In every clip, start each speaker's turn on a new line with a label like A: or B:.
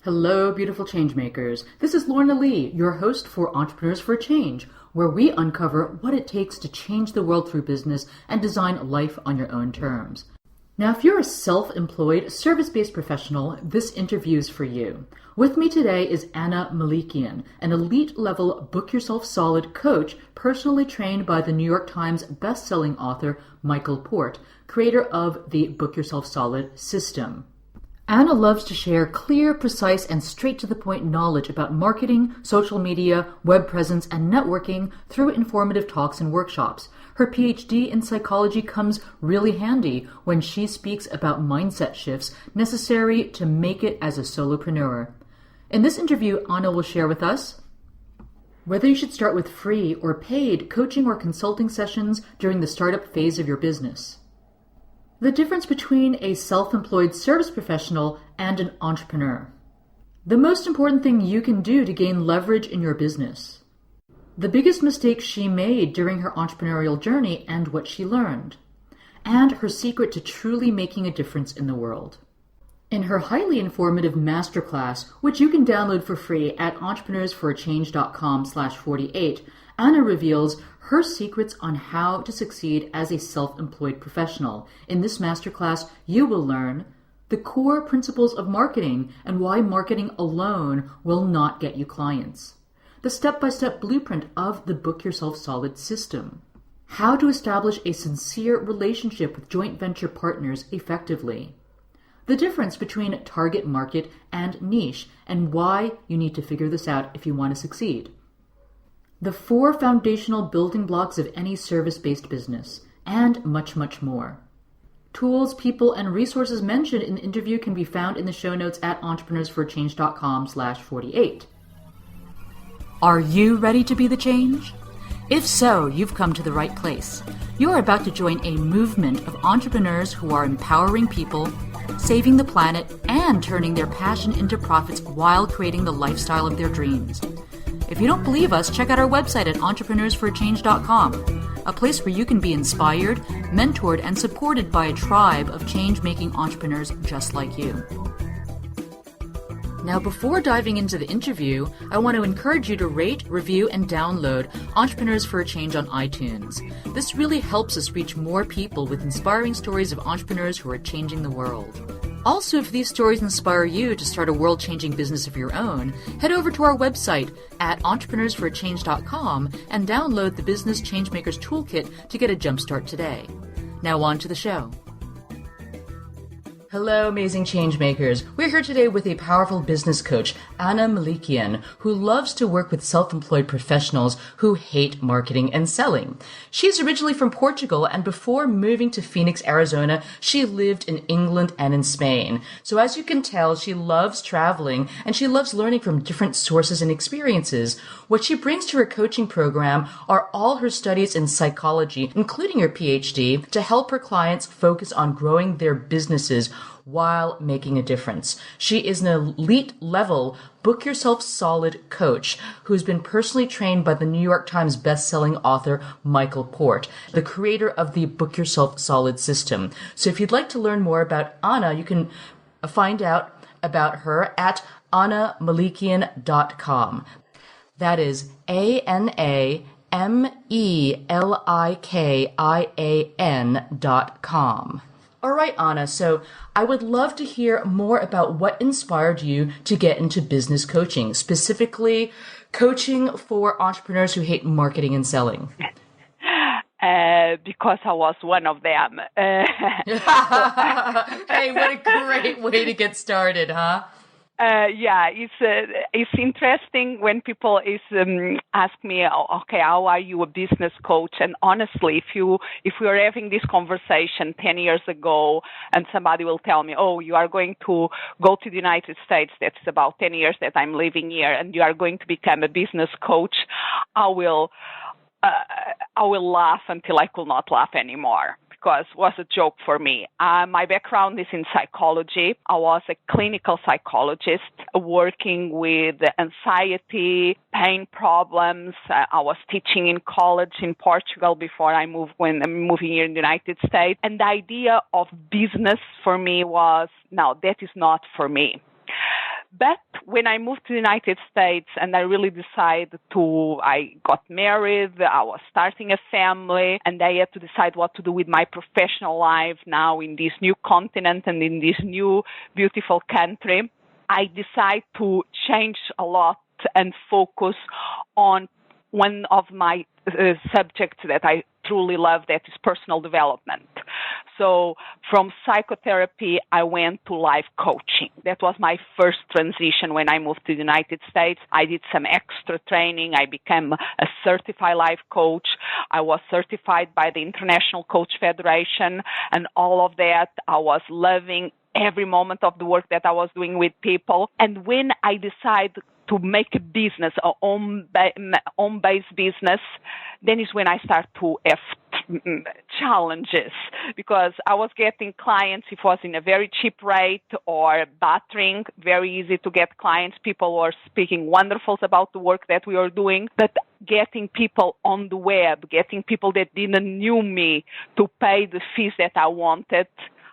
A: Hello, beautiful changemakers. This is Lorna Li, your host for Entrepreneurs for Change, where we uncover what it takes to change the world through business and design life on your own terms. Now, if you're a self-employed, service-based professional, this interview is for you. With me today is Ana Melikian, an elite-level Book Yourself Solid coach personally trained by the New York Times best-selling author Michael Port, creator of the Book Yourself Solid system. Ana loves to share clear, precise, and straight-to-the-point knowledge about marketing, social media, web presence, and networking through informative talks and workshops. Her PhD in psychology comes really handy when she speaks about mindset shifts necessary to make it as a solopreneur. In this interview, Ana will share with us whether you should start with free or paid coaching or consulting sessions during the startup phase of your business, the difference between a self-employed service professional and an entrepreneur, the most important thing you can do to gain leverage in your business, the biggest mistake she made during her entrepreneurial journey and what she learned, and her secret to truly making a difference in the world. In her highly informative masterclass, which you can download for free at entrepreneursforchange.com/48, Ana reveals her secrets on how to succeed as a self-employed professional. In this masterclass, you will learn the core principles of marketing and why marketing alone will not get you clients, the step-by-step blueprint of the Book Yourself Solid system, how to establish a sincere relationship with joint venture partners effectively, the difference between target market and niche, and why you need to figure this out if you want to succeed, the 4 foundational building blocks of any service-based business, and much, much more. Tools, people, and resources mentioned in the interview can be found in the show notes at entrepreneursforchange.com/48. Are you ready to be the change? If so, you've come to the right place. You're about to join a movement of entrepreneurs who are empowering people, saving the planet, and turning their passion into profits while creating the lifestyle of their dreams. If you don't believe us, check out our website at entrepreneursforchange.com, a place where you can be inspired, mentored, and supported by a tribe of change-making entrepreneurs just like you. Now, before diving into the interview, I want to encourage you to rate, review, and download Entrepreneurs for a Change on iTunes. This really helps us reach more people with inspiring stories of entrepreneurs who are changing the world. Also, if these stories inspire you to start a world-changing business of your own, head over to our website at entrepreneursforchange.com and download the Business Changemakers Toolkit to get a jumpstart today. Now on to the show. Hello, amazing changemakers. We're here today with a powerful business coach, Ana Melikian, who loves to work with self-employed professionals who hate marketing and selling. She's originally from Portugal, and before moving to Phoenix, Arizona, she lived in England and in Spain. So as you can tell, she loves traveling, and she loves learning from different sources and experiences. What she brings to her coaching program are all her studies in psychology, including her PhD, to help her clients focus on growing their businesses while making a difference. She is an elite-level Book Yourself Solid coach who has been personally trained by the New York Times best-selling author Michael Port, the creator of the Book Yourself Solid system. So if you'd like to learn more about Ana, you can find out about her at anamelikian.com. That is ANAMELIKIAN.com. All right, Ana, so I would love to hear more about what inspired you to get into business coaching, specifically coaching for entrepreneurs who hate marketing and selling.
B: Because I was one of them.
A: Hey, what a great way to get started, huh?
B: It's interesting when people ask me, okay, how are you a business coach? And honestly, if we were having this conversation 10 years ago, and somebody will tell me, oh, you are going to go to the United States, that's about 10 years that I'm living here, and you are going to become a business coach, I will laugh until I could not laugh anymore, because it was a joke for me. My background is in psychology. I was a clinical psychologist working with anxiety, pain problems. I was teaching in college in Portugal before when I'm moving here in the United States. And the idea of business for me was, no, that is not for me. But when I moved to the United States and I really decided I got married, I was starting a family, and I had to decide what to do with my professional life now in this new continent and in this new beautiful country. I decided to change a lot and focus on one of my subjects that I truly love, that is personal development. So from psychotherapy, I went to life coaching. That was my first transition when I moved to the United States. I did some extra training. I became a certified life coach. I was certified by the International Coach Federation, and all of that. I was loving every moment of the work that I was doing with people. And when I decided to make a business, a home-based business, then is when I start to have challenges, because I was getting clients, if it was in a very cheap rate or battering, very easy to get clients. People were speaking wonderful about the work that we are doing, but getting people on the web, getting people that didn't knew me to pay the fees that I wanted,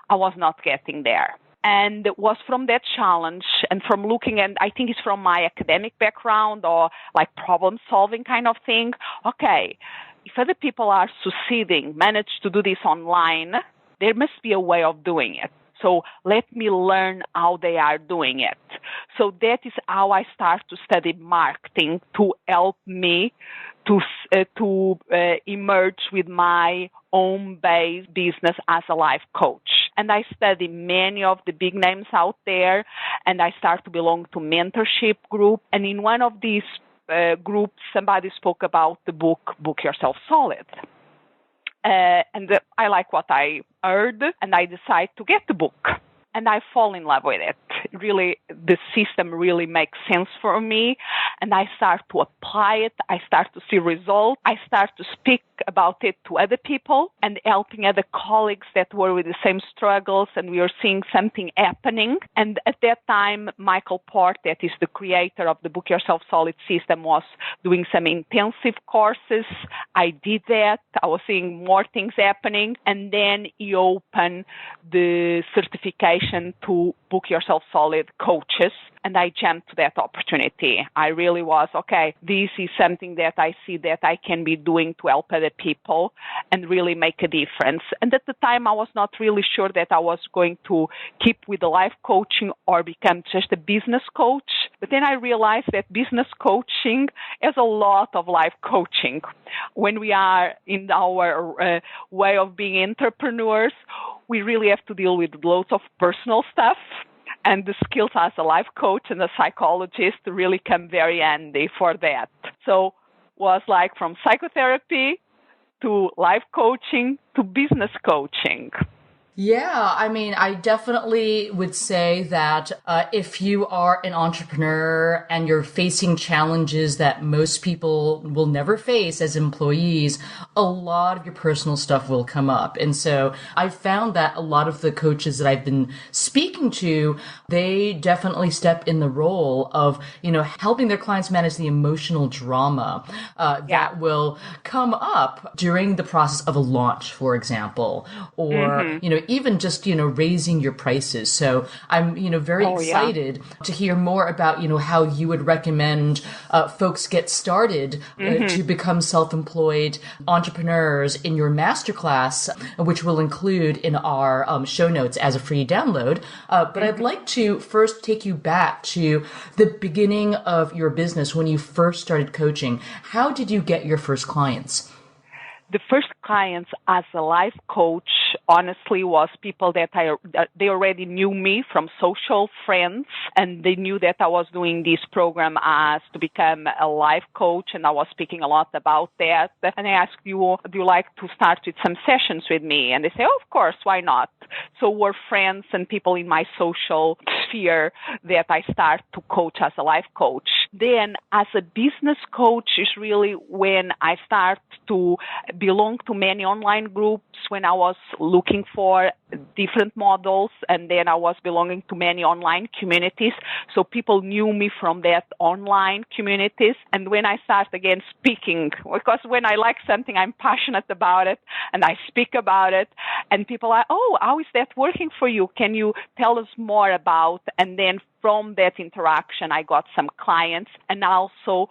B: I was not getting there. And it was from that challenge and from looking, and I think it's from my academic background or like problem solving kind of thing. Okay, if other people are succeeding, manage to do this online, there must be a way of doing it. So let me learn how they are doing it. So that is how I start to study marketing to help me to emerge with my home-based business as a life coach. And I study many of the big names out there, and I start to belong to mentorship group. And in one of these groups, somebody spoke about the book Yourself Solid. And I like what I heard, and I decide to get the book. And I fall in love with it. Really, the system really makes sense for me. And I start to apply it. I start to see results. I start to speak about it to other people and helping other colleagues that were with the same struggles. And we are seeing something happening. And at that time, Michael Port, that is the creator of the Book Yourself Solid system, was doing some intensive courses. I did that. I was seeing more things happening. And then he opened the certification to Book Yourself Solid coaches, and I jumped to that opportunity. I really was, okay, this is something that I see that I can be doing to help other people and really make a difference. And at the time, I was not really sure that I was going to keep with the life coaching or become just a business coach. But then I realized that business coaching has a lot of life coaching. When we are in our way of being entrepreneurs, we really have to deal with loads of personal stuff, and the skills as a life coach and a psychologist really come very handy for that. So was like from psychotherapy to life coaching to business coaching.
A: Yeah, I mean, I definitely would say that if you are an entrepreneur and you're facing challenges that most people will never face as employees, a lot of your personal stuff will come up. And so I found that a lot of the coaches that I've been speaking to, they definitely step in the role of, helping their clients manage the emotional drama that will come up during the process of a launch, for example, or, even just, even your prices. So I'm, very excited to hear more about, how you would recommend folks get started to become self-employed entrepreneurs in your masterclass, which will include in our show notes as a free download. But I'd like to first take you back to the beginning of your business when you first started coaching. How did you get your first clients?
B: The first clients as a life coach, honestly, was people that they already knew me from social friends, and they knew that I was doing this program as to become a life coach, and I was speaking a lot about that. And I asked, do you like to start with some sessions with me? And they say, oh, of course, why not? So we're friends and people in my social sphere that I start to coach as a life coach. Then as a business coach is really when I start to belong to many online groups, when I was looking for different models, and then I was belonging to many online communities. So people knew me from that online communities. And when I started again speaking, because when I like something, I'm passionate about it, and I speak about it, and people are, oh, how is that working for you? Can you tell us more about? And then from that interaction, I got some clients, and also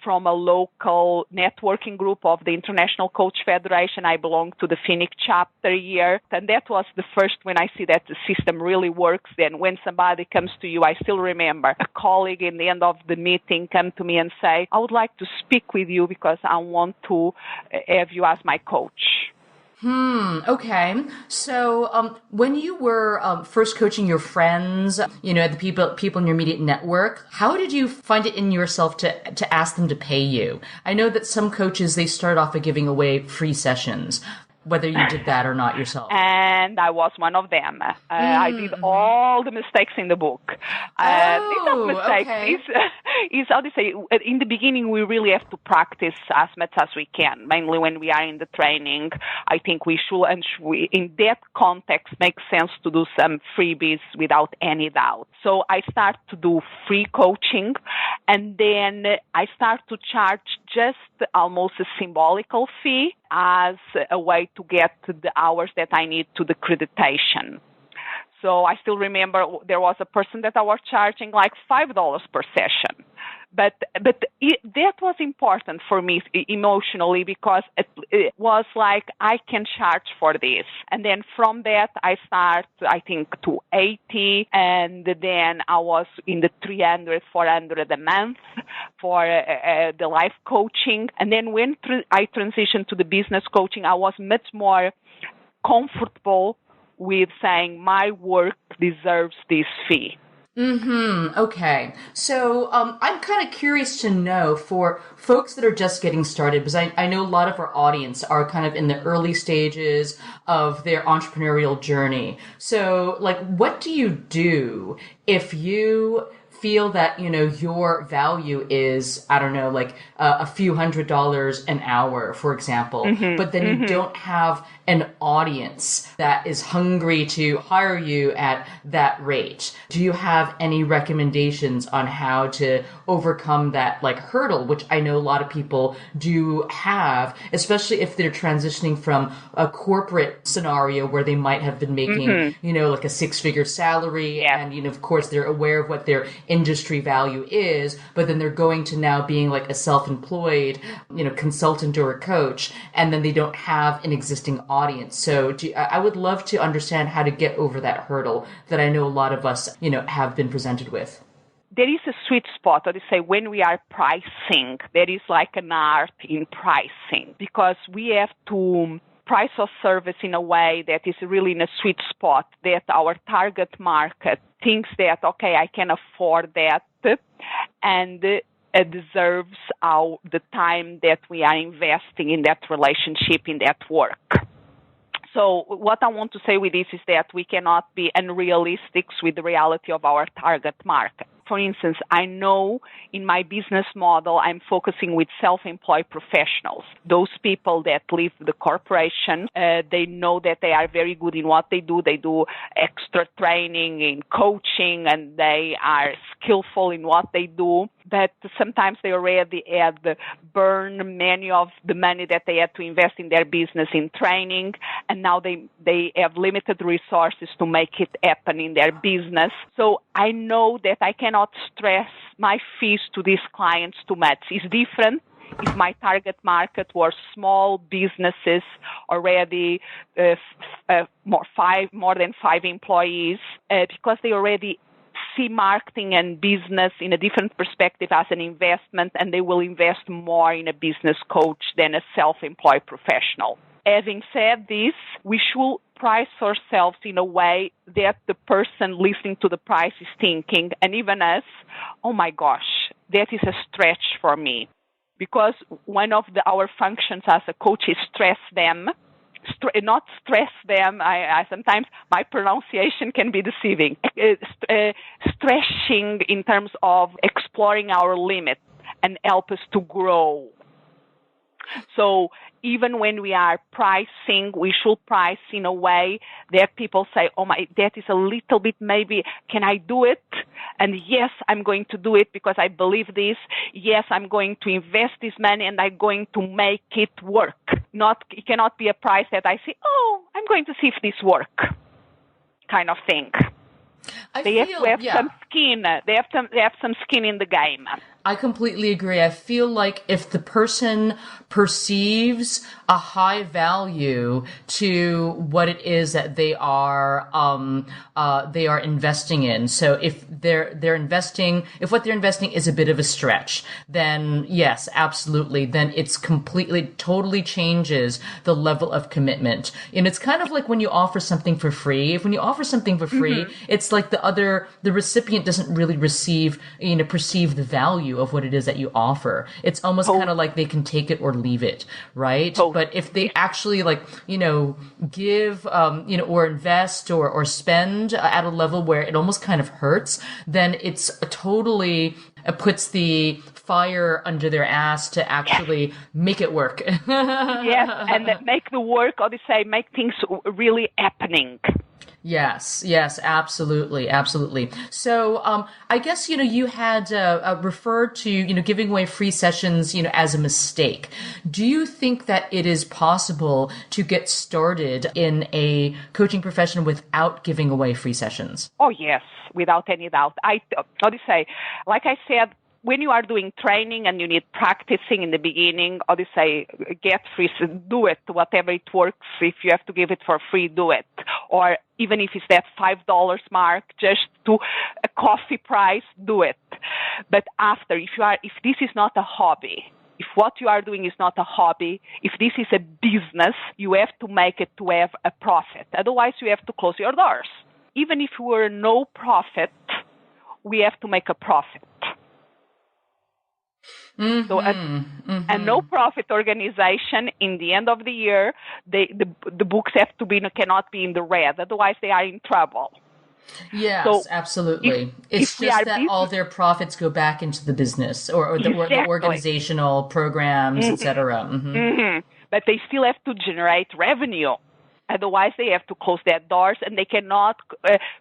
B: from a local networking group of the International Coach Federation. I belong to the Phoenix chapter here, and that was the first when I see that the system really works. Then when somebody comes to you, I still remember a colleague in the end of the meeting come to me and say, I would like to speak with you because I want to have you as my coach.
A: Okay. So, when you were first coaching your friends, the people in your immediate network, how did you find it in yourself to ask them to pay you? I know that some coaches, they start off by giving away free sessions, whether you did that or not yourself.
B: And I was one of them. I did all the mistakes in the book. It's not mistakes.
A: Okay.
B: It's how to say, in the beginning, we really have to practice as much as we can, mainly when we are in the training. I think we should, in that context, makes sense to do some freebies without any doubt. So I start to do free coaching, and then I start to charge just almost a symbolical fee as a way to get the hours that I need to the accreditation. So I still remember there was a person that I was charging like $5 per session. But that was important for me emotionally because it was like, I can charge for this. And then from that, I start, I think, to 80. And then I was in the 300, 400 a month for the life coaching. And then when I transitioned to the business coaching, I was much more comfortable with saying my work deserves this fee.
A: Okay. So I'm kind of curious to know for folks that are just getting started, because I know a lot of our audience are kind of in the early stages of their entrepreneurial journey. So, like, what do you do if you feel that, your value is, I don't know, like a few $100s an hour, for example, but then you don't have an audience that is hungry to hire you at that rate? Do you have any recommendations on how to overcome that hurdle, which I know a lot of people do have, especially if they're transitioning from a corporate scenario where they might have been making, like a 6-figure salary, and, of course, they're aware of what their industry value is, but then they're going to now being like a self-employed, consultant or a coach, and then they don't have an existing audience. So I would love to understand how to get over that hurdle that I know a lot of us, have been presented with.
B: There is a sweet spot, I would say, when we are pricing. There is like an art in pricing because we have to price our service in a way that is really in a sweet spot that our target market thinks that, okay, I can afford that and it deserves the time that we are investing in that relationship, in that work. So what I want to say with this is that we cannot be unrealistic with the reality of our target market. For instance, I know in my business model, I'm focusing with self-employed professionals. Those people that leave the corporation, they know that they are very good in what they do. They do extra training in coaching, and they are skillful in what they do. But sometimes they already had burned many of the money that they had to invest in their business in training, and now they have limited resources to make it happen in their business. So I know that I cannot stress my fees to these clients too much. It's different if my target market were small businesses already more than 5 employees because they already see marketing and business in a different perspective as an investment, and they will invest more in a business coach than a self-employed professional. Having said this, we should price ourselves in a way that the person listening to the price is thinking, and even us, oh my gosh, that is a stretch for me. Because one of our functions as a coach is stress them. Not stress them. I sometimes my pronunciation can be deceiving. Stretching in terms of exploring our limit and help us to grow. So even when we are pricing, we should price in a way that people say, oh my, that is a little bit maybe, can I do it? And yes, I'm going to do it because I believe this. Yes, I'm going to invest this money and I'm going to make it work. It cannot be a price that I say, oh, I'm going to see if this works, kind of thing. They have to have some skin. They have some skin in the game.
A: I completely agree. I feel like if the person perceives a high value to what it is that they are investing in. So if if what they're investing is a bit of a stretch, then yes, absolutely. Then it's totally changes the level of commitment. And it's kind of like when you offer something for free. When you offer something for free, it's like the recipient doesn't really perceive the value of what it is that you offer. It's almost kind of like they can take it or leave it, right? But if they actually give, or invest or spend at a level where it almost kind of hurts, then it's totally puts the fire under their ass to actually make it work.
B: Yes, and make the work, or they say, make things really happening.
A: Yes, absolutely. So, I guess, you had referred to, giving away free sessions, as a mistake. Do you think that it is possible to get started in a coaching profession without giving away free sessions?
B: Oh, yes, without any doubt. Like I said, when you are doing training and you need practicing in the beginning, or they say, get free, do it, whatever it works. If you have to give it for free, do it. Or even if it's that $5 mark, just to a coffee price, do it. But after, if this is not a hobby, if what you are doing is not a hobby, if this is a business, you have to make it to have a profit. Otherwise, you have to close your doors. Even if we are no profit, we have to make a profit. So a no-profit organization, in the end of the year, the books cannot be in the red. Otherwise, they are in trouble.
A: Yes, so absolutely. It's just that all their profits go back into the business or the organizational programs, etc.
B: But they still have to generate revenue. Otherwise, they have to close their doors and they cannot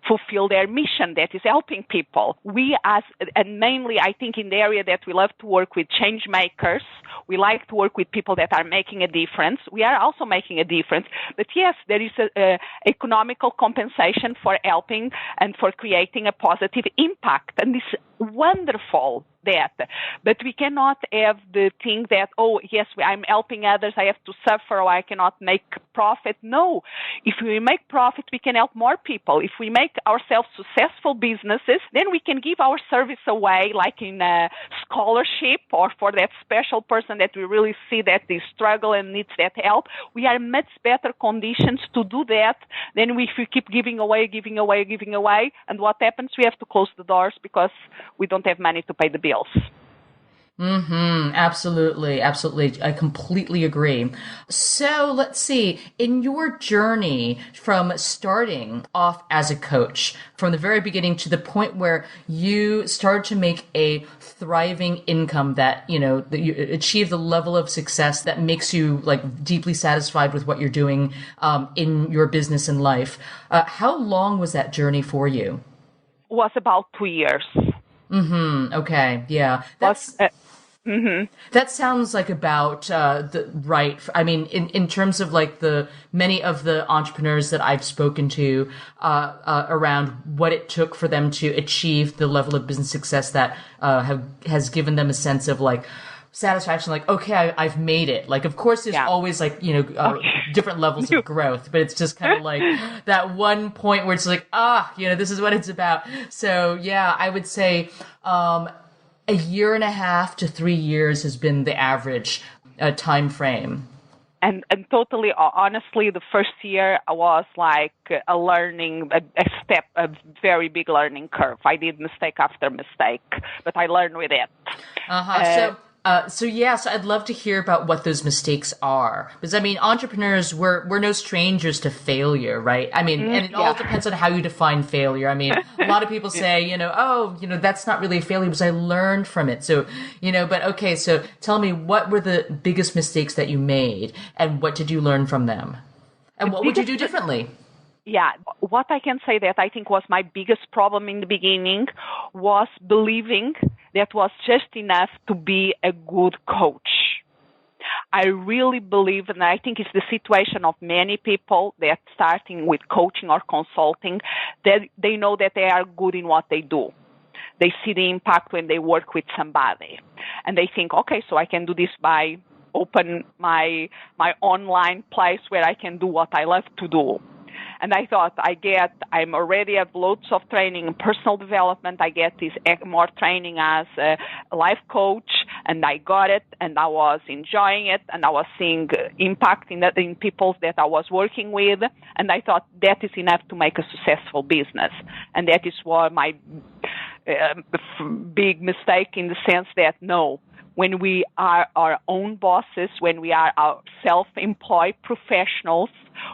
B: fulfill their mission that is helping people. And mainly, I think in the area that we love to work with Changemakers, we like to work with people that are making a difference. We are also making a difference. But yes, there is a economical compensation for helping and for creating a positive impact. And it's wonderful. But we cannot have the thing that, oh, yes, I'm helping others, I have to suffer, or I cannot make profit. No. If we make profit, we can help more people. If we make ourselves successful businesses, then we can give our service away, like in a scholarship, or for that special person that we really see that they struggle and needs that help. We are in much better conditions to do that than if we keep giving away. And what happens? We have to close the doors because we don't have money to pay the bills.
A: Absolutely. I completely agree. So let's see, in your journey from starting off as a coach, from the very beginning to the point where you started to make a thriving income that you achieve the level of success that makes you deeply satisfied with what you're doing in your business and life, how long was that journey for you?
B: It was about 2 years.
A: Okay. Yeah. That sounds like about the right. I mean, in terms of the many of the entrepreneurs that I've spoken to around what it took for them to achieve the level of business success that has given them a sense of satisfaction. Okay, I've made it. Of course, there's always different levels of growth, but it's just kind of that one point where it's this is what it's about. So yeah, I would say a year and a half to 3 years has been the average time frame.
B: And totally, honestly, the first year was like a very big learning curve. I did mistake after mistake, but I learned with it.
A: So I'd love to hear about what those mistakes are. Because I mean, entrepreneurs, we're no strangers to failure, right? I mean, and it all depends on how you define failure. I mean, a lot of people say, that's not really a failure because I learned from it. So, but okay, so tell me, what were the biggest mistakes that you made and what did you learn from them? And what would you do differently?
B: Yeah, what I can say that I think was my biggest problem in the beginning was believing that was just enough to be a good coach. I really believe, and I think it's the situation of many people that starting with coaching or consulting, that they know that they are good in what they do. They see the impact when they work with somebody. And they think, okay, so I can do this by open my online place where I can do what I love to do. And I thought, I'm already have loads of training in personal development. I get this more training as a life coach, and I got it, and I was enjoying it, and I was seeing impact in people that I was working with. And I thought that is enough to make a successful business. And that is what my big mistake in the sense that no, when we are our own bosses, when we are our self-employed professionals,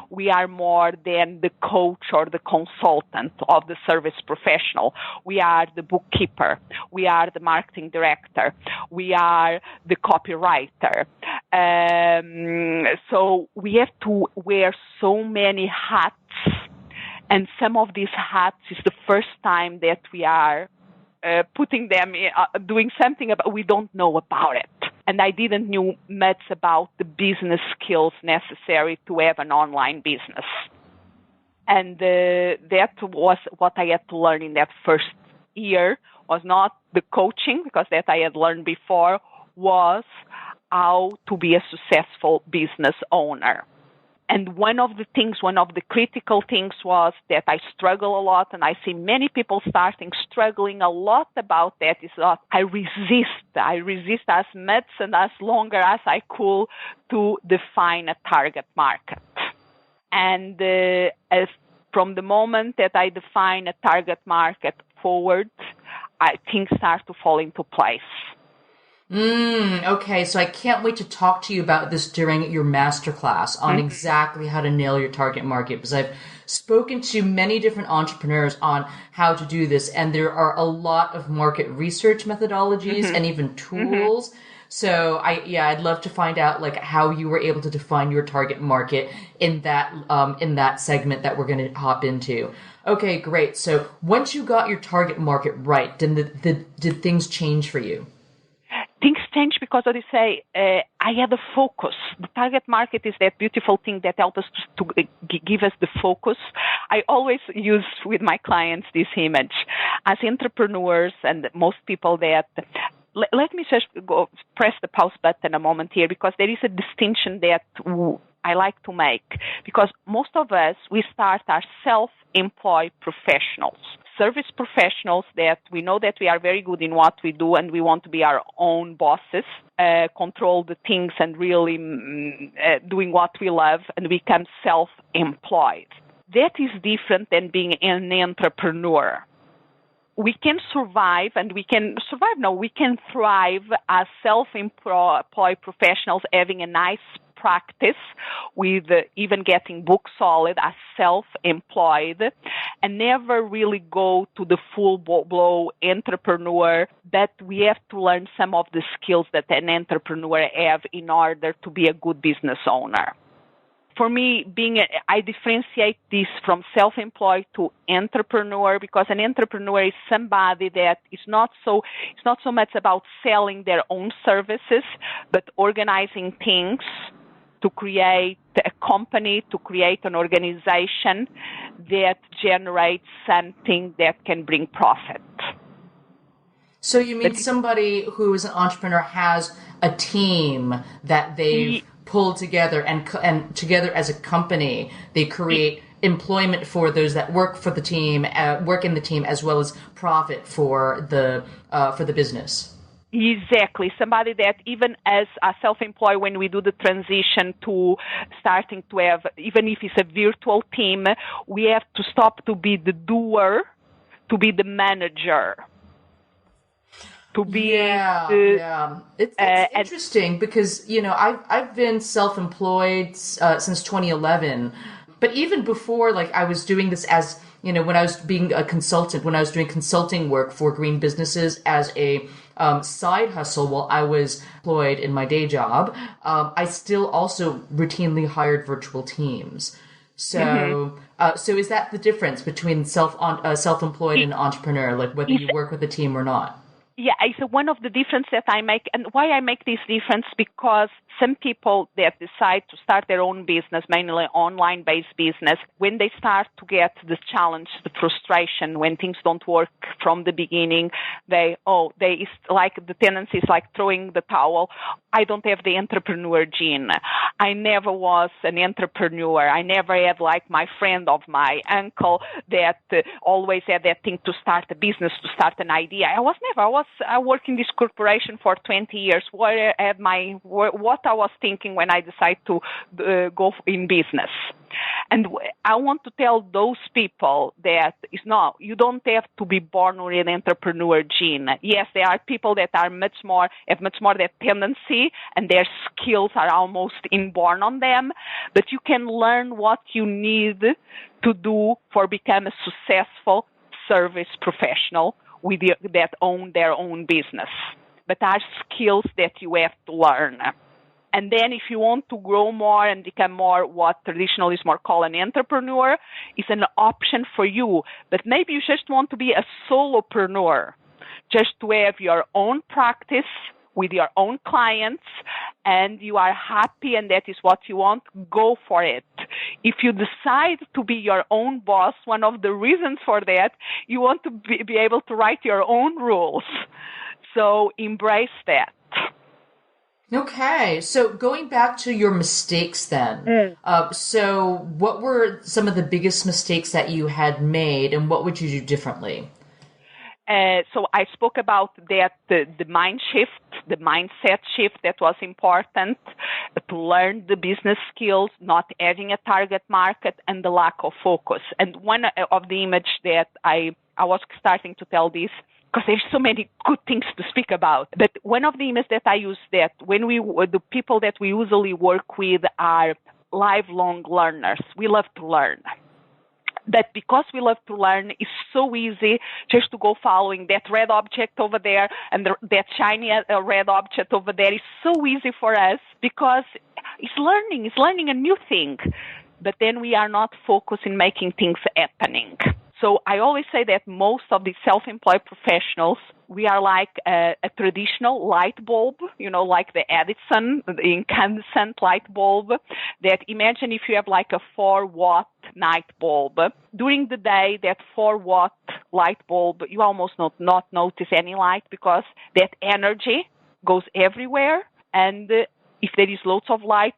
B: we are more than the coach or the consultant of the service professional. We are the bookkeeper. We are the marketing director. We are the copywriter. So we have to wear so many hats, and some of these hats is the first time that we are putting them doing something about we don't know about it. And I didn't know much about the business skills necessary to have an online business. And that was what I had to learn in that first year, was not the coaching, because that I had learned before, was how to be a successful business owner. And one of the critical things was that I struggle a lot, and I see many people struggling a lot about that, is that I resist as much and as longer as I could to define a target market. And as from the moment that I define a target market forward, things start to fall into place.
A: Okay, so I can't wait to talk to you about this during your masterclass on exactly how to nail your target market, because I've spoken to many different entrepreneurs on how to do this, and there are a lot of market research methodologies and even tools. So I'd love to find out like how you were able to define your target market in that segment that we're going to hop into. Okay, great. So once you got your target market right, did things change for you?
B: Things change because, as you say, I had a focus. The target market is that beautiful thing that helps us to give us the focus. I always use with my clients this image. As entrepreneurs and most people that, let me just go press the pause button a moment here, because there is a distinction that I like to make. Because most of us, we start as self-employed professionals. Service professionals that we know that we are very good in what we do and we want to be our own bosses, control the things and really doing what we love and become self-employed. That is different than being an entrepreneur. We can survive we can thrive as self-employed professionals, having a nice practice with even getting book solid as self-employed, and never really go to the full-blown entrepreneur, but we have to learn some of the skills that an entrepreneur have in order to be a good business owner. For me, I differentiate this from self-employed to entrepreneur, because an entrepreneur is somebody that it's not so much about selling their own services, but organizing things to create a company, to create an organization that generates something that can bring profit.
A: So you mean somebody who is an entrepreneur has a team that they've pulled together, and together as a company, they create employment for those that work for the team, work in the team, as well as profit for the business.
B: Exactly. Somebody that even as a self-employed, when we do the transition to starting to have, even if it's a virtual team, we have to stop to be the doer, to be the manager. to be
C: It's interesting because I've been self-employed since 2011, but even before, like, I was doing this as when I was being a consultant, when I was doing consulting work for green businesses as a side hustle while I was employed in my day job, I still also routinely hired virtual teams. So, so is that the difference between self-employed and entrepreneur, like whether you work with a team or not?
B: Yeah, it's one of the difference that I make, and why I make this difference, because some people that decide to start their own business, mainly online-based business, when they start to get the challenge, the frustration, when things don't work from the beginning, it's like the tendency is like throwing the towel. I don't have the entrepreneur gene. I never was an entrepreneur. I never had like my friend of my uncle that always had that thing to start a business, to start an idea. I worked in this corporation for 20 years. What I was thinking when I decided to go in business. And I want to tell those people that you don't have to be born with an entrepreneur gene. Yes, there are people that have much more that tendency, and their skills are almost inborn on them. But you can learn what you need to do for become a successful service professional that own their own business. But are skills that you have to learn. And then if you want to grow more and become more what traditionally is more called an entrepreneur, it's an option for you. But maybe you just want to be a solopreneur, just to have your own practice with your own clients, and you are happy and that is what you want, go for it. If you decide to be your own boss, one of the reasons for that, you want to be able to write your own rules. So embrace that.
C: Okay, so going back to your mistakes then, so what were some of the biggest mistakes that you had made, and what would you do differently?
B: So I spoke about that, the mind shift, the mindset shift that was important, to learn the business skills, not having a target market, and the lack of focus. And one of the image that I was starting to tell this, because there's so many good things to speak about. But one of the images that I use, that when the people that we usually work with are lifelong learners. We love to learn. That because we love to learn, it's so easy just to go following that red object over there and that shiny red object over there. It's so easy for us because it's learning a new thing. But then we are not focused in making things happening. So I always say that most of the self-employed professionals, we are like a traditional light bulb, like the Edison, the incandescent light bulb, that imagine if you have like a 4-watt night bulb. During the day, that 4-watt light bulb, you almost not notice any light because that energy goes everywhere. And if there is lots of light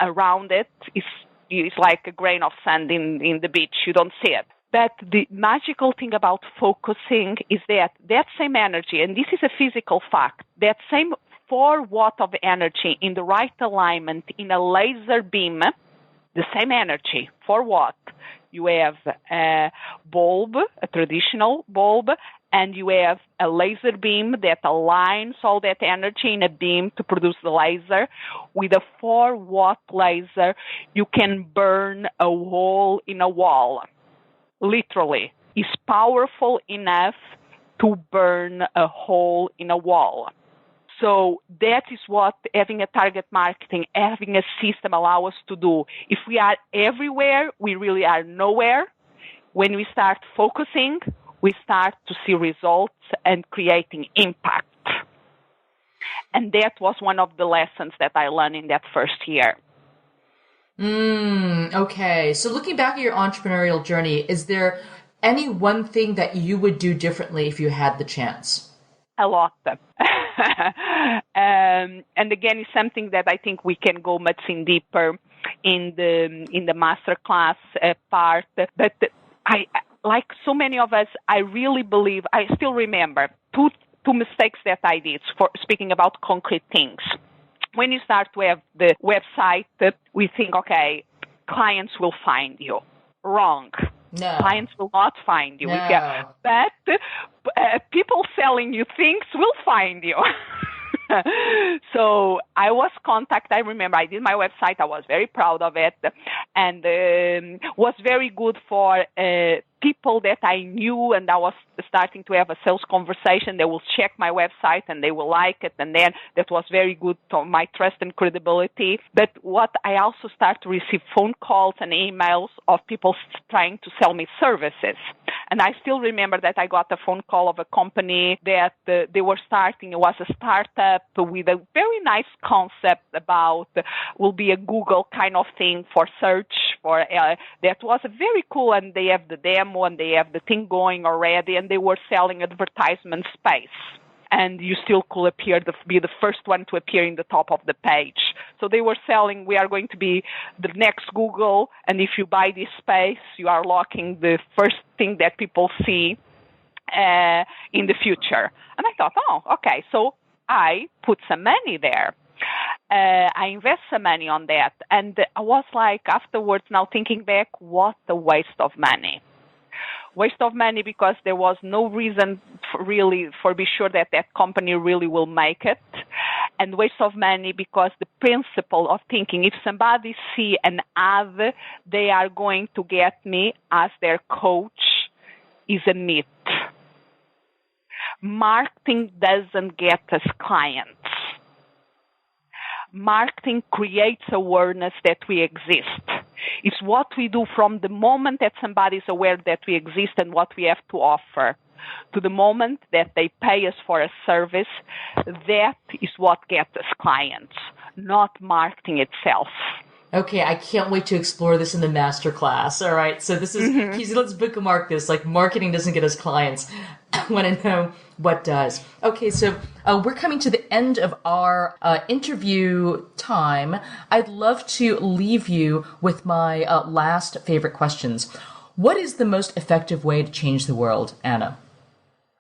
B: around it, it's like a grain of sand in the beach. You don't see it. But the magical thing about focusing is that same energy, and this is a physical fact, that same 4-watt of energy in the right alignment in a laser beam, the same energy, 4-watt, you have a bulb, a traditional bulb, and you have a laser beam that aligns all that energy in a beam to produce the laser. With a 4-watt laser, you can burn a hole in a wall. Literally, is powerful enough to burn a hole in a wall. So that is what having a target marketing, having a system allow us to do. If we are everywhere, we really are nowhere. When we start focusing, we start to see results and creating impact. And that was one of the lessons that I learned in that first year.
C: Okay. So looking back at your entrepreneurial journey, is there any one thing that you would do differently if you had the chance?
B: A lot. And again, it's something that I think we can go much in deeper in the masterclass part. But I, like so many of us, I really believe, I still remember two mistakes that I did, for speaking about concrete things. When you start to have the website, we think, okay, clients will find you. Wrong.
C: No.
B: Clients will not find you.
C: No.
B: But people selling you things will find you. So I was contacted. I remember I did my website. I was very proud of it, and was very good for people that I knew, and I was starting to have a sales conversation. They will check my website and they will like it, and then that was very good to my trust and credibility. But what I also started to receive phone calls and emails of people trying to sell me services. And I still remember that I got a phone call of a company that they were starting. It was a startup with a very nice concept about will be a Google kind of thing for search. That was very cool, and they have the demo and they have the thing going already, and they were selling advertisement space. And you still could be the first one to appear in the top of the page. So they were selling, we are going to be the next Google, and if you buy this space, you are locking the first thing that people see in the future. And I thought, oh, okay. So I put some money there. I invest some money on that. And I was like, afterwards, now thinking back, what a waste of money. Waste of money because there was no reason for be sure that company really will make it. And waste of money because the principle of thinking, if somebody see an ad, they are going to get me as their coach is a myth. Marketing doesn't get us clients. Marketing creates awareness that we exist. It's what we do from the moment that somebody is aware that we exist and what we have to offer to the moment that they pay us for a service. That is what gets us clients, not marketing itself.
C: Okay, I can't wait to explore this in the masterclass. All right, so this is, Kizzy, let's bookmark this. Like, marketing doesn't get us clients. I want to know what does. Okay, so we're coming to the end of our interview time. I'd love to leave you with my last favorite questions. What is the most effective way to change the world, Ana?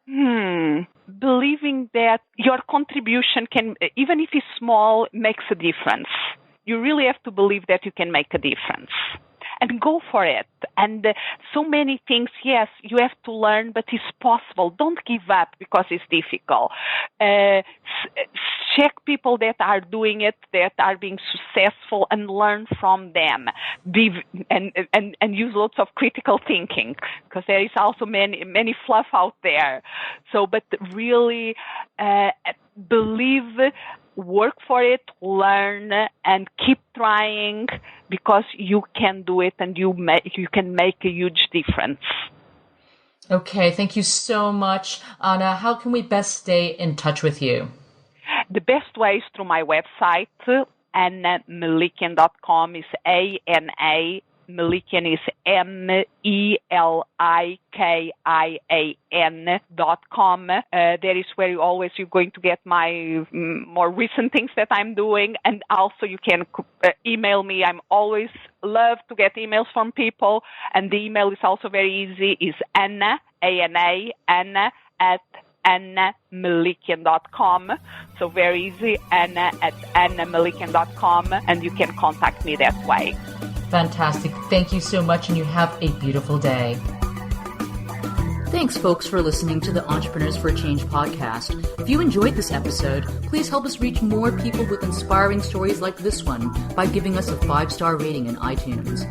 B: Believing that your contribution can, even if it's small, makes a difference. You really have to believe that you can make a difference. And go for it. And so many things, yes, you have to learn, but it's possible. Don't give up because it's difficult. Check people that are doing it, that are being successful, and learn from them. And use lots of critical thinking, because there is also many fluff out there. So, but really believe, work for it, learn, and keep trying, because you can do it and you can make a huge difference.
C: Okay, thank you so much, Ana. How can we best stay in touch with you?
B: The best way is through my website, AnaMelikian.com. Is ANA. Melikian is MELIKIAN.com. There is where you're going to get my more recent things that I'm doing, and also you can email me. I'm always love to get emails from people, and the email is also very easy. Is Ana at AnaMelikian.com. So very easy, Ana at AnaMelikian.com, and you can contact me that way.
C: Fantastic. Thank you so much, and you have a beautiful day.
A: Thanks, folks, for listening to the Entrepreneurs for Change podcast. If you enjoyed this episode, please help us reach more people with inspiring stories like this one by giving us a 5-star rating in iTunes.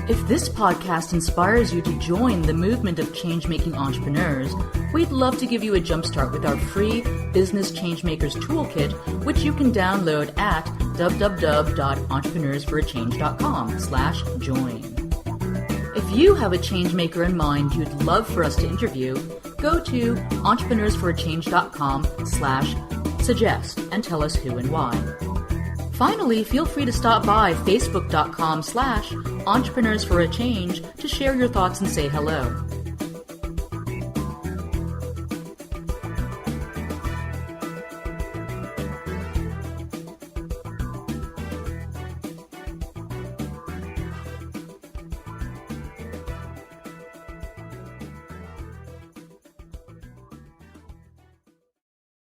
A: If this podcast inspires you to join the movement of change-making entrepreneurs, we'd love to give you a jumpstart with our free Business Changemakers Toolkit, which you can download at www.entrepreneursforachange.com/join. If you have a changemaker in mind you'd love for us to interview, go to entrepreneursforachange.com/suggest and tell us who and why. Finally, feel free to stop by facebook.com/entrepreneursforachange to share your thoughts and say hello.